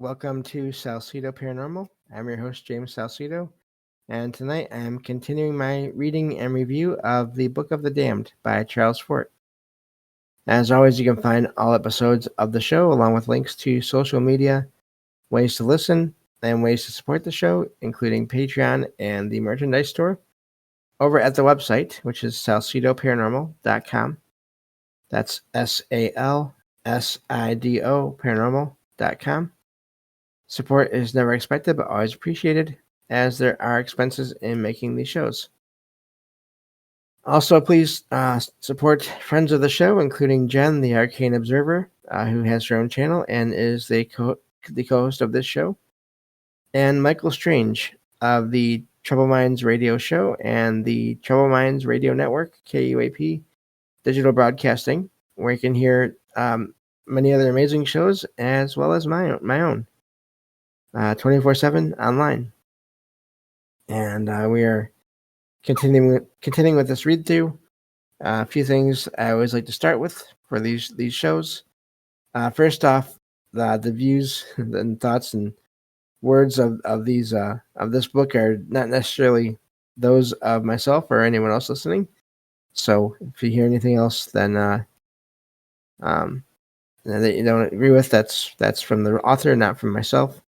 Welcome to Salsido Paranormal. I'm your host, James Salsido, and tonight I'm continuing my reading and review of The Book of the Damned by Charles Fort. As always, you can find all episodes of the show along with links to social media, ways to listen, and ways to support the show, including Patreon and the merchandise store, over at the website, which is salsidoparanormal.com. That's SALSIDO paranormal.com. Support is never expected but always appreciated, as there are expenses in making these shows. Also, please support friends of the show, including Jen, the Arcane Observer, who has her own channel and is the co-host of this show, and Michael Strange of the Trouble Minds Radio Show and the Trouble Minds Radio Network, KUAP Digital Broadcasting, where you can hear many other amazing shows as well as my own. 24/7 online. And we are continuing with this read through. A few things I always like to start with for these shows. First off, the views and thoughts and words of this book are not necessarily those of myself or anyone else listening. So if you hear anything else, then that you don't agree with, that's from the author, not from myself.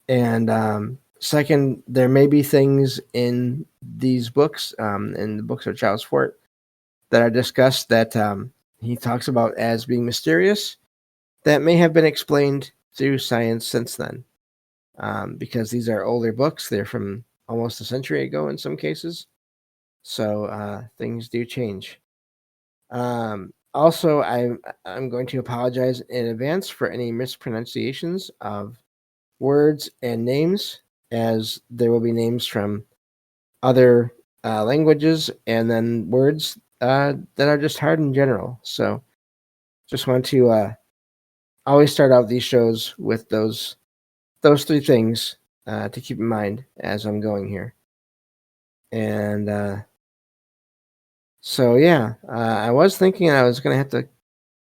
And second, there may be things in these books, in the books of Charles Fort, that are discussed that he talks about as being mysterious, that may have been explained through science since then. Because these are older books, they're from almost a century ago in some cases. So things do change. Also, I'm going to apologize in advance for any mispronunciations of words and names, as there will be names from other languages and then words that are just hard in general. So just want to always start out these shows with those three things to keep in mind as I'm going here. And so yeah, I was thinking I was going to have to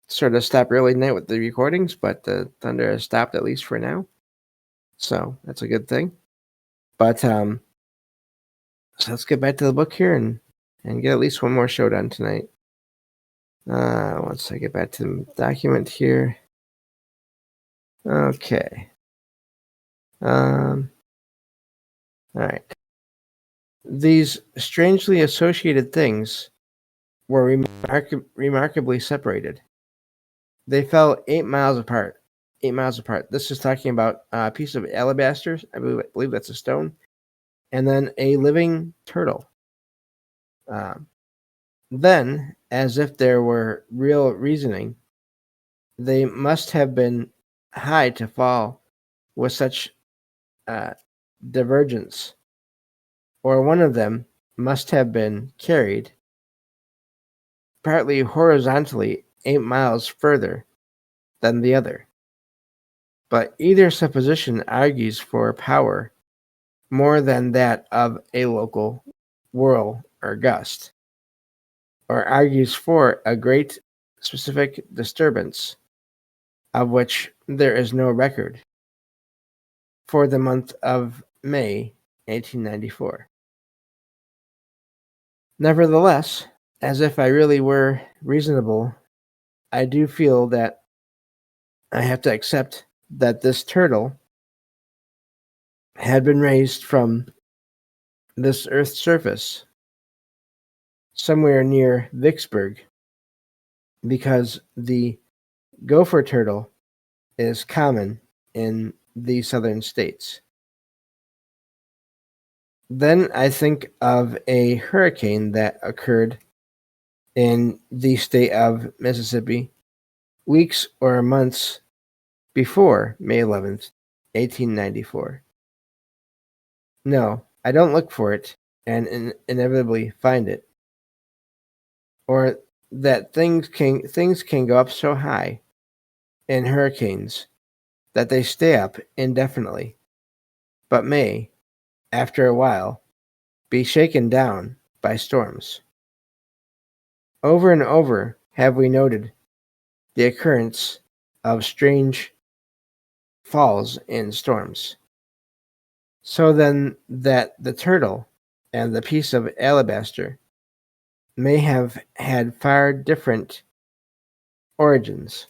sort of stop early tonight with the recordings, but the thunder has stopped, at least for now. So that's a good thing. But so let's get back to the book here and get at least one more show done tonight. Once I get back to the document here. Okay. All right. These strangely associated things were remarkably separated. They fell 8 miles apart. 8 miles apart. This is talking about a piece of alabaster. I believe that's a stone. And then a living turtle. Then, as if there were real reasoning, they must have been high to fall with such divergence, or one of them must have been carried partly horizontally 8 miles further than the other. But either supposition argues for power more than that of a local whirl or gust, or argues for a great specific disturbance of which there is no record for the month of May 1894. Nevertheless, as if I really were reasonable, I do feel that I have to accept that this turtle had been raised from this Earth's surface somewhere near Vicksburg, because the gopher turtle is common in the southern states. Then I think of a hurricane that occurred in the state of Mississippi weeks or months before May 11th, 1894. No, I don't look for it and inevitably find it. Or that things can go up so high in hurricanes that they stay up indefinitely, but may, after a while, be shaken down by storms. Over and over have we noted the occurrence of strange falls in storms. So then that the turtle and the piece of alabaster may have had far different origins,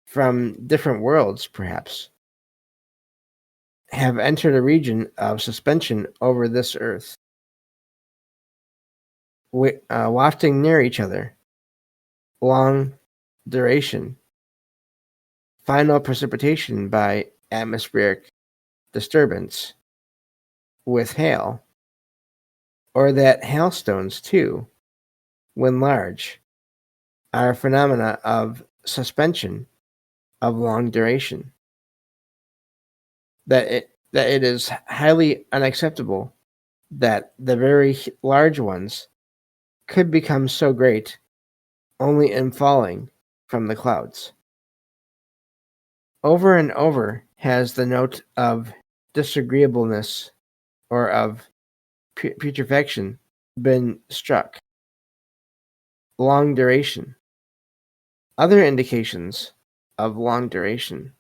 from different worlds, perhaps, have entered a region of suspension over this earth, wafting near each other, long duration, final precipitation by atmospheric disturbance with hail, or that hailstones, too, when large, are phenomena of suspension of long duration. That it is highly unacceptable that the very large ones could become so great only in falling from the clouds. Over and over has the note of disagreeableness or of putrefaction been struck. Long duration. Other indications of long duration.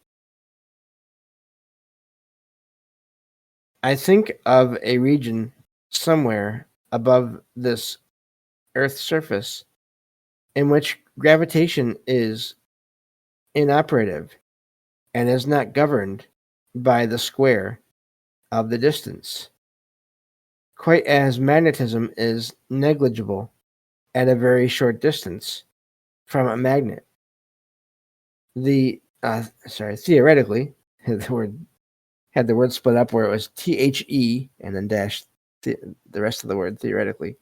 I think of a region somewhere above this Earth's surface in which gravitation is inoperative and is not governed by the square of the distance, quite as magnetism is negligible at a very short distance from a magnet. Theoretically, the word had the word split up where it was THE and then dash the rest of the word theoretically.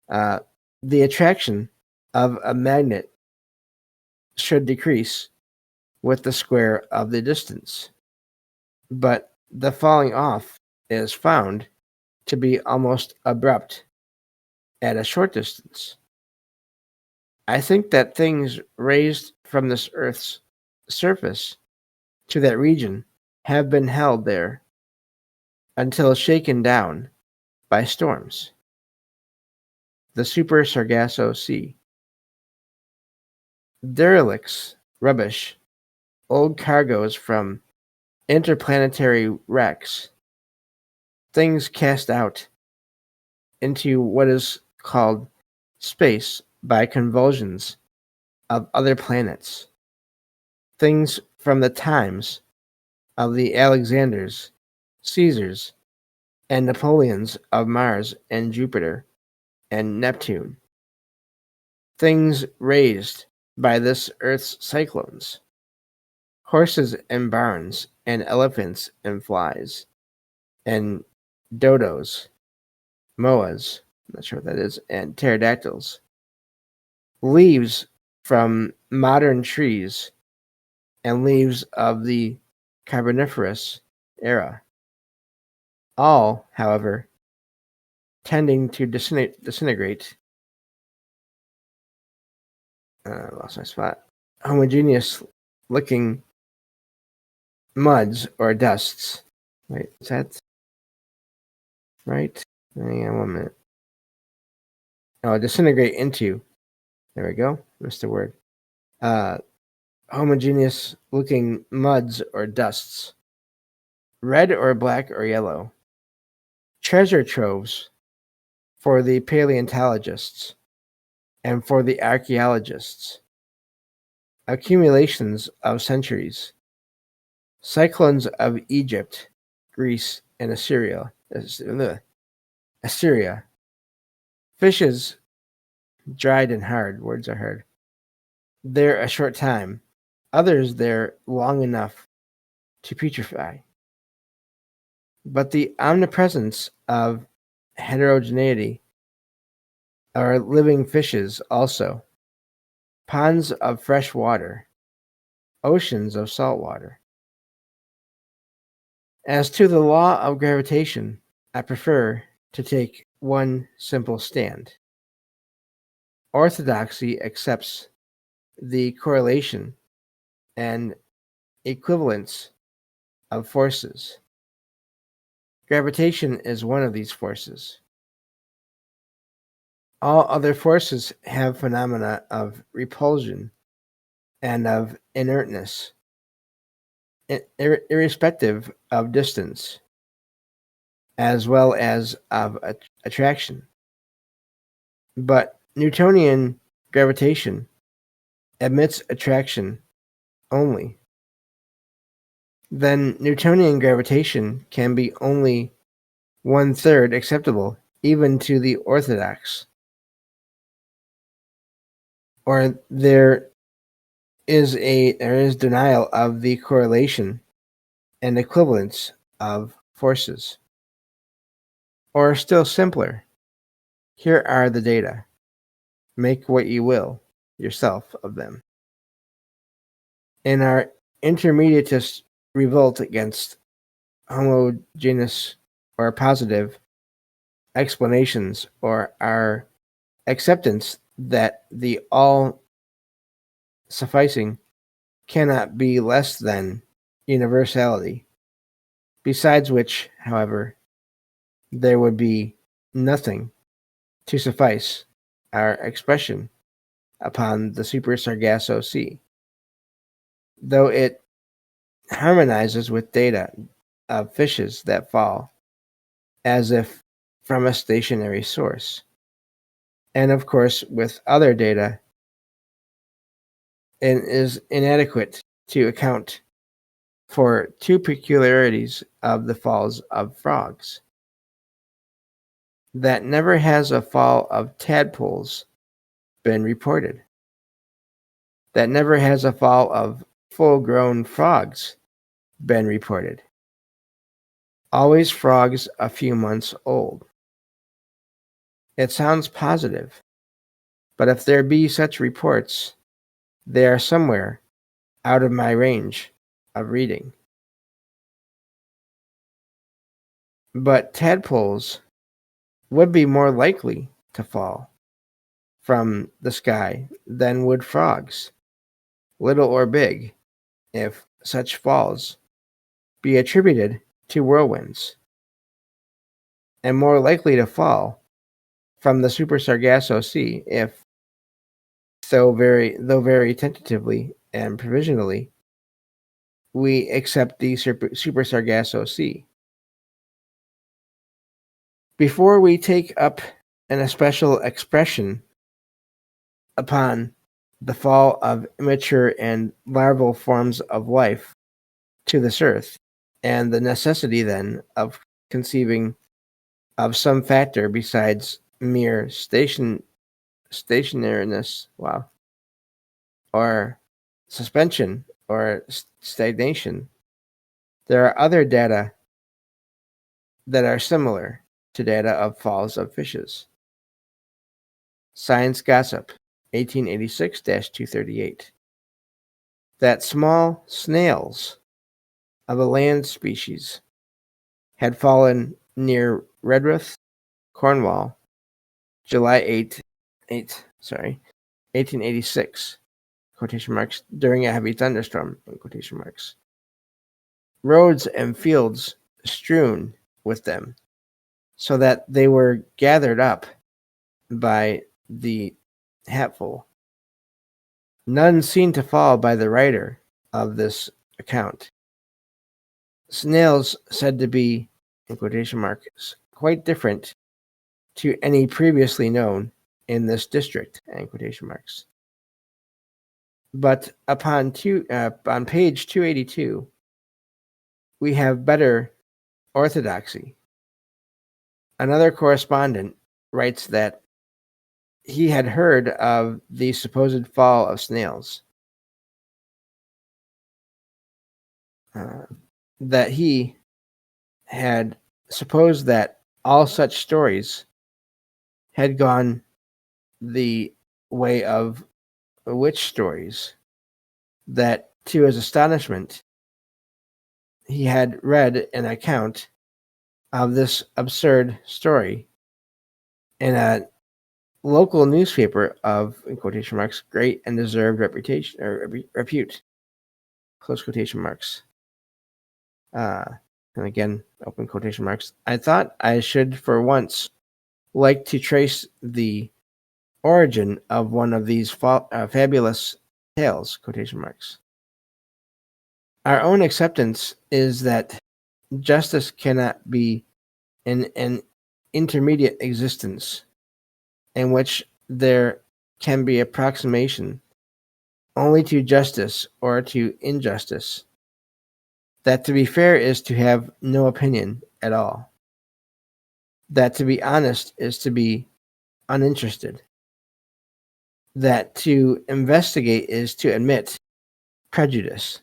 The attraction of a magnet should decrease with the square of the distance, but the falling off is found to be almost abrupt at a short distance. I think that things raised from this Earth's surface to that region have been held there until shaken down by storms. The Super Sargasso Sea. Derelicts, rubbish, old cargoes from interplanetary wrecks, things cast out into what is called space by convulsions of other planets, things from the times of the Alexanders, Caesars, and Napoleons of Mars and Jupiter and Neptune, things raised by this Earth's cyclones, horses and barns, and elephants and flies, and dodos, moas, I'm not sure what that is, and pterodactyls, leaves from modern trees, and leaves of the Carboniferous era, all, however, tending to disintegrate. Lost my spot. Homogeneous looking muds or dusts. Wait, is that right? Hang on 1 minute. Oh, disintegrate into. There we go. Missed the word. Homogeneous looking muds or dusts. Red or black or yellow. Treasure troves for the paleontologists and for the archaeologists. Accumulations of centuries. Cyclones of Egypt, Greece, and Assyria. Fishes dried and hard. Words are hard. There a short time. Others there long enough to putrefy. But the omnipresence of heterogeneity are living fishes also, ponds of fresh water, oceans of salt water. As to the law of gravitation, I prefer to take one simple stand. Orthodoxy accepts the correlation and equivalence of forces. Gravitation is one of these forces. All other forces have phenomena of repulsion and of inertness. irrespective of distance, as well as of attraction. But Newtonian gravitation admits attraction only. Then Newtonian gravitation can be only 1/3 acceptable even to the orthodox. Or there is denial of the correlation and equivalence of forces. Or still simpler, here are the data. Make what you will yourself of them. In our intermediatist revolt against homogeneous or positive explanations, or our acceptance that the all sufficing cannot be less than universality, besides which, however, there would be nothing to suffice our expression upon the Super Sargasso Sea, though it harmonizes with data of fishes that fall as if from a stationary source, and of course with other data, and is inadequate to account for two peculiarities of the falls of frogs: that never has a fall of tadpoles been reported, that never has a fall of full-grown frogs been reported, always frogs a few months old. It sounds positive, but if there be such reports, they are somewhere out of my range of reading. But tadpoles would be more likely to fall from the sky than would frogs, little or big, if such falls be attributed to whirlwinds, and more likely to fall from the Super Sargasso Sea if, though very tentatively and provisionally, we accept the Super Sargasso Sea. Before we take up an especial expression upon the fall of immature and larval forms of life to this earth, and the necessity then of conceiving of some factor besides mere stationariness, or suspension, or stagnation, there are other data that are similar to data of falls of fishes. Science Gossip, 1886-238. That small snails of a land species had fallen near Redruth, Cornwall, July 1886, quotation marks, during a heavy thunderstorm, in quotation marks. Roads and fields strewn with them, so that they were gathered up by the hatful. None seen to fall by the writer of this account. Snails said to be, in quotation marks, quite different to any previously known in this district, in quotation marks. But on page 282, we have better orthodoxy. Another correspondent writes that he had heard of the supposed fall of snails, that he had supposed that all such stories had gone the way of witch stories, that to his astonishment he had read an account of this absurd story in a local newspaper of, in quotation marks, great and deserved reputation or repute, close quotation marks. And again, open quotation marks. I thought I should for once like to trace the origin of one of these fabulous tales, quotation marks. Our own acceptance is that justice cannot be in an intermediate existence in which there can be approximation only to justice or to injustice. That to be fair is to have no opinion at all. That to be honest is to be uninterested. That to investigate is to admit prejudice.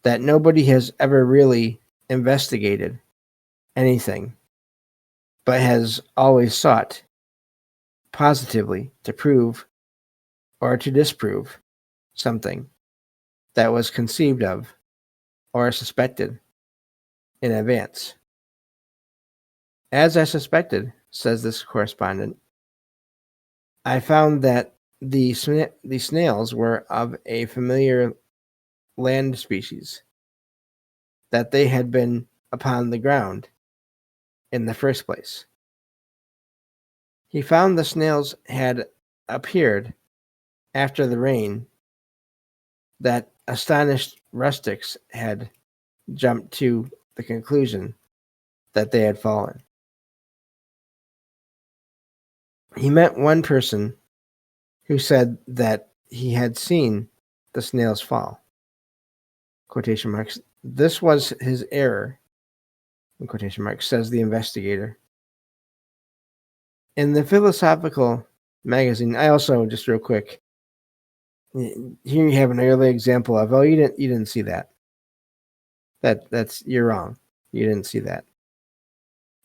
That nobody has ever really investigated anything, but has always sought positively to prove or to disprove something that was conceived of or suspected in advance. As I suspected, says this correspondent, I found that the snails were of a familiar land species, that they had been upon the ground in the first place. He found the snails had appeared after the rain, that astonished rustics had jumped to the conclusion that they had fallen. He met one person who said that he had seen the snails fall. Quotation marks. This was his error, in quotation marks, says the investigator. In the philosophical magazine, I also, just real quick, here you have an early example of, you didn't see that. You're wrong. You didn't see that.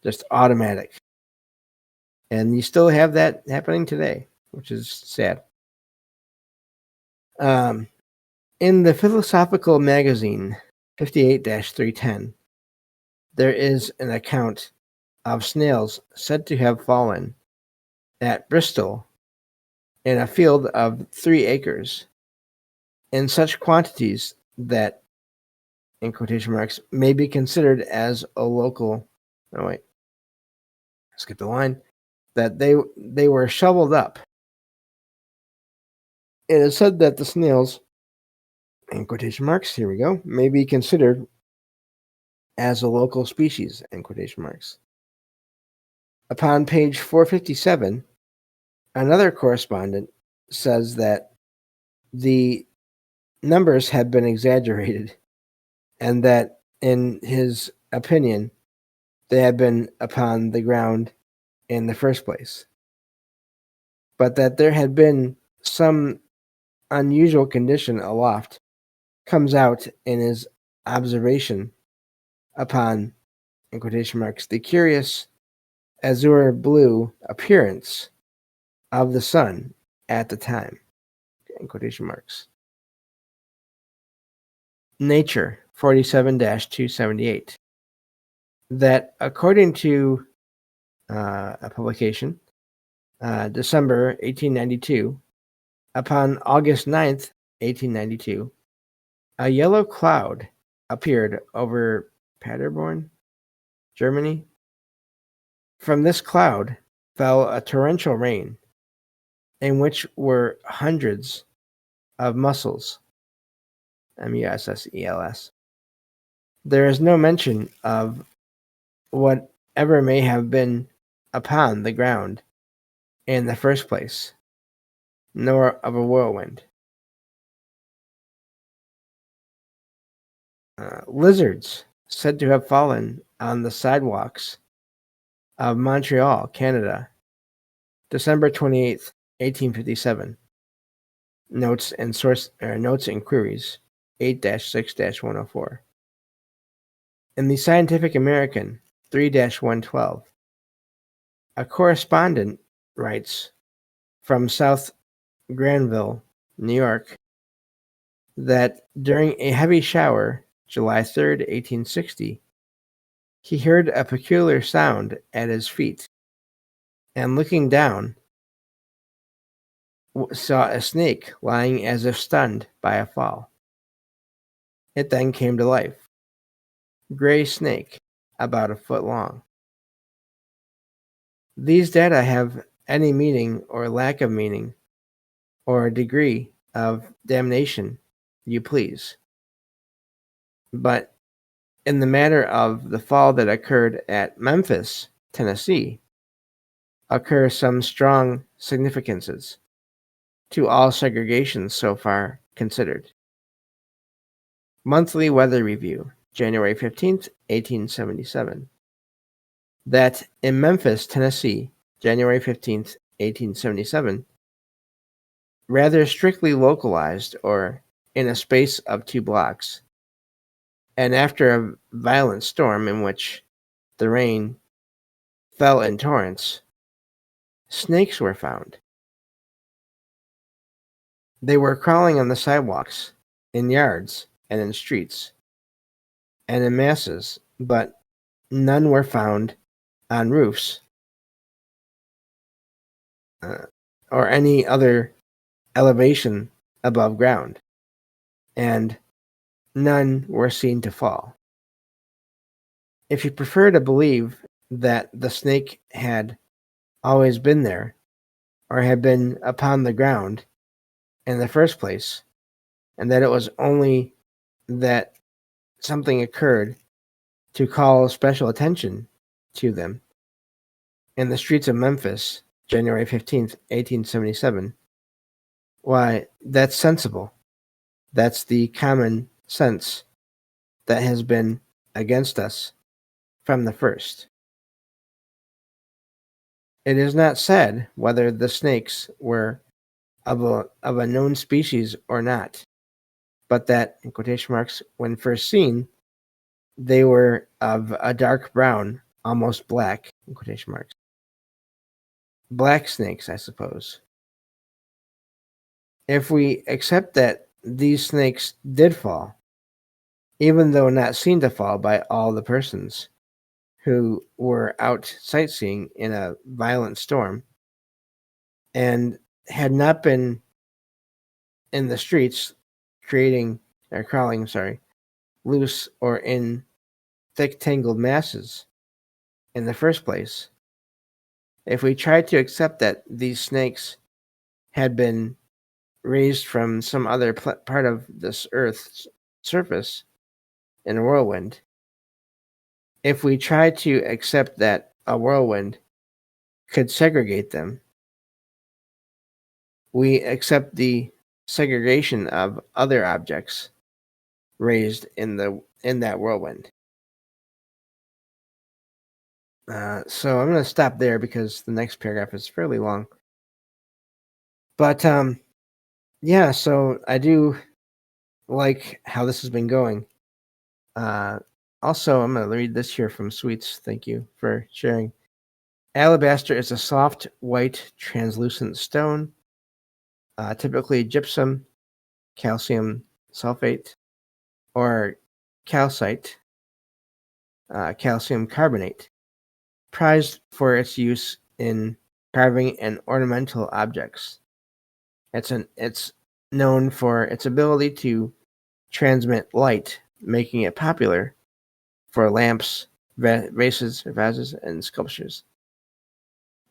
Just automatic. And you still have that happening today, which is sad. In the philosophical magazine 58-310, there is an account of snails said to have fallen at Bristol in a field of 3 acres in such quantities that, in quotation marks, may be considered as a local, skip the line, that they were shoveled up. It is said that the snails, in quotation marks, here we go, may be considered as a local species, in quotation marks. Upon page 457, another correspondent says that the numbers have been exaggerated and that, in his opinion, they had been upon the ground in the first place, but that there had been some unusual condition aloft comes out in his observation upon, in quotation marks, the curious azure blue appearance of the sun at the time, in quotation marks. Nature 47-278, that according to a publication, December 1892, upon August 9th, 1892, a yellow cloud appeared over Paderborn, Germany. From this cloud fell a torrential rain, in which were hundreds of mussels, mussels. There is no mention of whatever may have been upon the ground in the first place, nor of a whirlwind. Lizards said to have fallen on the sidewalks of Montreal, Canada, December 28th, 1857. Notes and queries 8-6-104. In the Scientific American 3-112, a correspondent writes from South Granville, New York, that during a heavy shower, July 3rd, 1860, he heard a peculiar sound at his feet, and looking down, saw a snake lying as if stunned by a fall. It then came to life. Gray snake, about a foot long. These data have any meaning or lack of meaning, or degree of damnation you please. But in the matter of the fall that occurred at Memphis, Tennessee, occur some strong significances to all segregations so far considered. Monthly Weather Review, January 15th, 1877. That in Memphis, Tennessee, January 15th, 1877, rather strictly localized or in a space of 2 blocks, and after a violent storm in which the rain fell in torrents, snakes were found. They were crawling on the sidewalks, in yards, and in streets, and in masses, but none were found on roofs or any other elevation above ground, and none were seen to fall. If you prefer to believe that the snake had always been there, or had been upon the ground in the first place, and that it was only that something occurred to call special attention to them in the streets of Memphis, January 15th, 1877, why, that's sensible. That's the common sense that has been against us from the first. It is not said whether the snakes were of a known species or not, but that, in quotation marks, when first seen, they were of a dark brown, almost black, in quotation marks. Black snakes, I suppose. If we accept that these snakes did fall, even though not seen to fall by all the persons who were out sightseeing in a violent storm, and had not been in the streets crawling, loose or in thick tangled masses in the first place. If we try to accept that these snakes had been raised from some other part of this earth's surface in a whirlwind, if we try to accept that a whirlwind could segregate them, we accept the segregation of other objects raised in that whirlwind. So I'm going to stop there because the next paragraph is fairly long. But yeah, so I do like how this has been going. Also, I'm going to read this here from Sweets. Thank you for sharing. Alabaster is a soft, white, translucent stone, typically gypsum, calcium sulfate, or calcite, calcium carbonate, prized for its use in carving and ornamental objects. It's known for its ability to transmit light, making it popular for lamps, vases, and sculptures.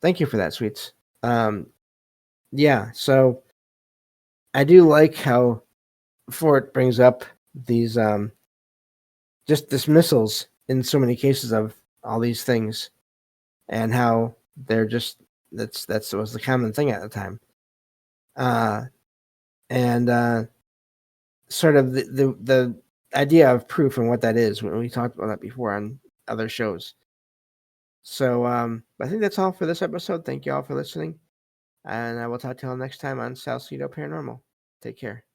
Thank you for that, Sweets. Yeah, so I do like how Fort brings up these just dismissals in so many cases of all these things, and how they're just that was the common thing at the time. And sort of the idea of proof and what that is, when we talked about that before on other shows. So I think that's all for this episode. Thank you all for listening, and I will talk to you all next time on Salsido Paranormal. Take care.